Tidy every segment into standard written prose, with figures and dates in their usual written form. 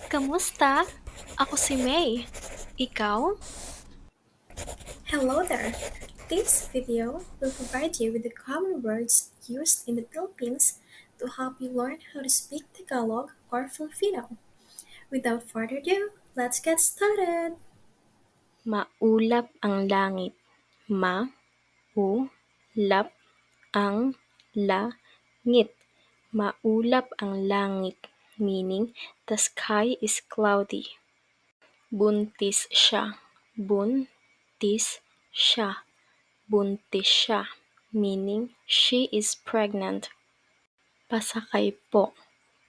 Kamusta? Ako si May. Ikaw? Hello there! This video will provide you with the common words used in the Philippines to help you learn how to speak Tagalog or Filipino. Without further ado, let's get started! Maulap ang langit. Ma-u-lap ang langit. Maulap ang langit, meaning the sky is cloudy. Buntis siya. Buntis siya. Buntis siya, meaning she is pregnant. Pasakay po.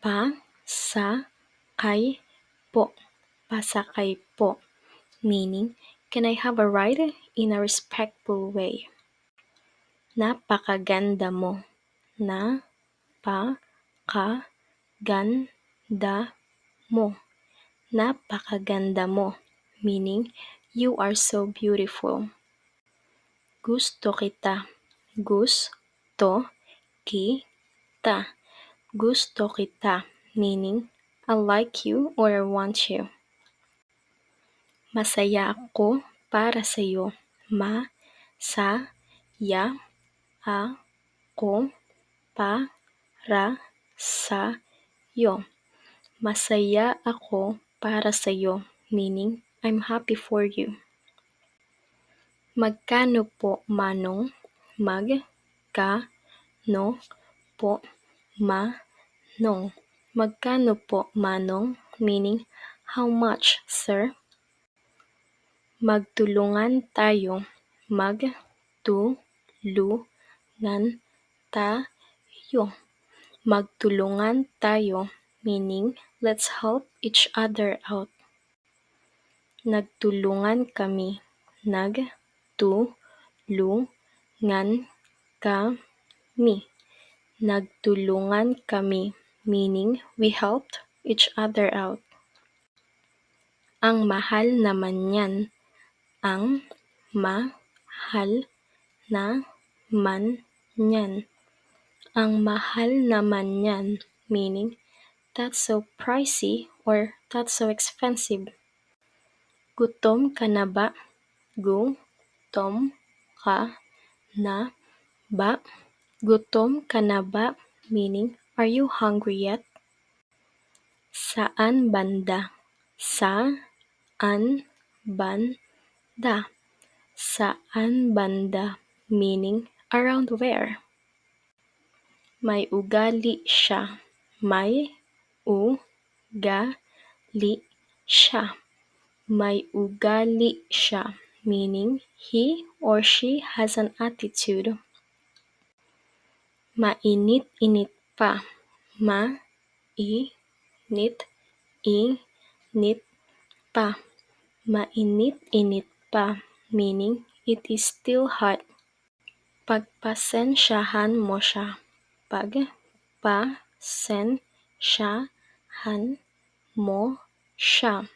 Pa-sa-kay po. Pasakay po, meaning can I have a ride in a respectful way? Napakaganda mo. Na-pa-ka-gan-da mo. Napakaganda mo, meaning you are so beautiful. Gusto kita. Gusto kita. Gusto kita, meaning I like you or I want you. Masaya ako para sa'yo. Ma-sa-ya ako para sa'yo. Masaya ako para sa'yo, meaning I'm happy for you. Magkano po, Manong? Mag-ka-no po, Manong. Magkano po, Manong? Meaning, how much, sir? Magtulungan tayo. Magtulungan tayo. Magtulungan tayo, meaning let's help each other out. Nagtulungan kami. Nagtulungan kami. Nagtulungan kami, meaning we helped each other out. Ang mahal naman yan. Ang mahal naman yan. Ang mahal naman yan, meaning that's so pricey or that's so expensive. Gutom ka na ba? Gutom ka na ba? Gutom ka na ba? Meaning, are you hungry yet? Saan banda? Saan banda? Saan banda? Meaning, around where? May ugali siya. May ugali siya. May ugali siya, meaning he or she has an attitude. Mainit-init pa. Mainit-init pa. Mainit-init pa, meaning it is still hot. Pagpasensyahan mo siya. Pagpasensyahan mo siya.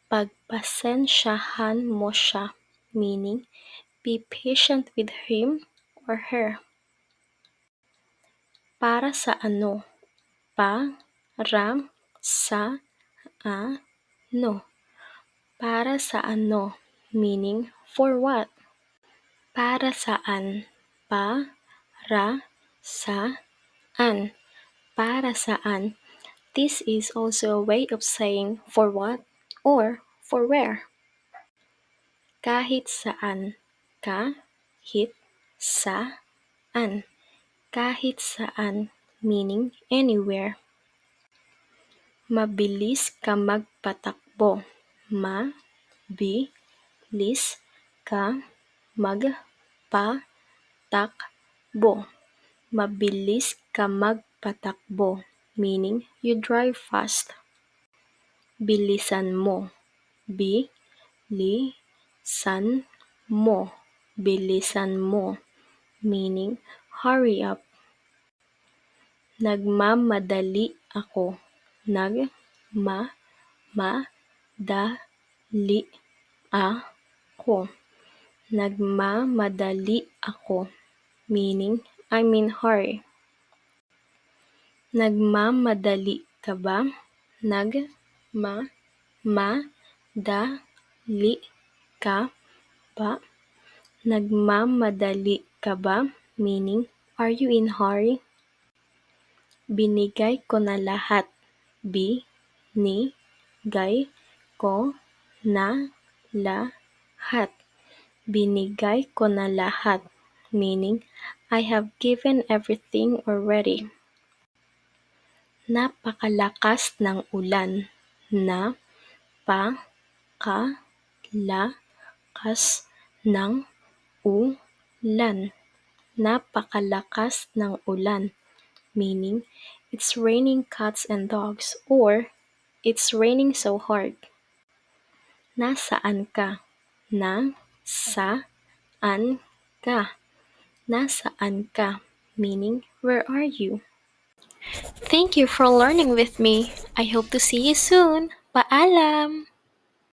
Pagpasensyahan mo siya, meaning be patient with him or her. Para sa ano? Para sa ano? Para sa ano? Meaning, for what? Para saan? Para saan? Para saan? This is also a way of saying for what or for where. Kahit saan. Kahit saan. Kahit saan, meaning anywhere. Mabilis ka magpatakbo. Mabilis ka magpatakbo. Mabilis ka magpatakbo, meaning you drive fast. Bilisan mo. Bilisan mo. Bilisan mo, meaning hurry up. Nagmamadali ako. Nagmamadali ako. Nagmamadali ako, meaning I'm in hurry. Nagmamadali ka ba? Nagmamadali ma, ma, da, li, ka, ba. Nagmamadali ka ba? Meaning, are you in hurry? Binigay ko na lahat. Binigay ko na lahat. Binigay ko na lahat. Meaning, I have given everything already. Napakalakas ng ulan. Napakalakas ng ulan. Napakalakas ng ulan. Meaning, it's raining cats and dogs, or it's raining so hard. Nasaan ka? Nasaan ka? Nasaan ka? Meaning, where are you? Thank you for learning with me. I hope to see you soon. Paalam!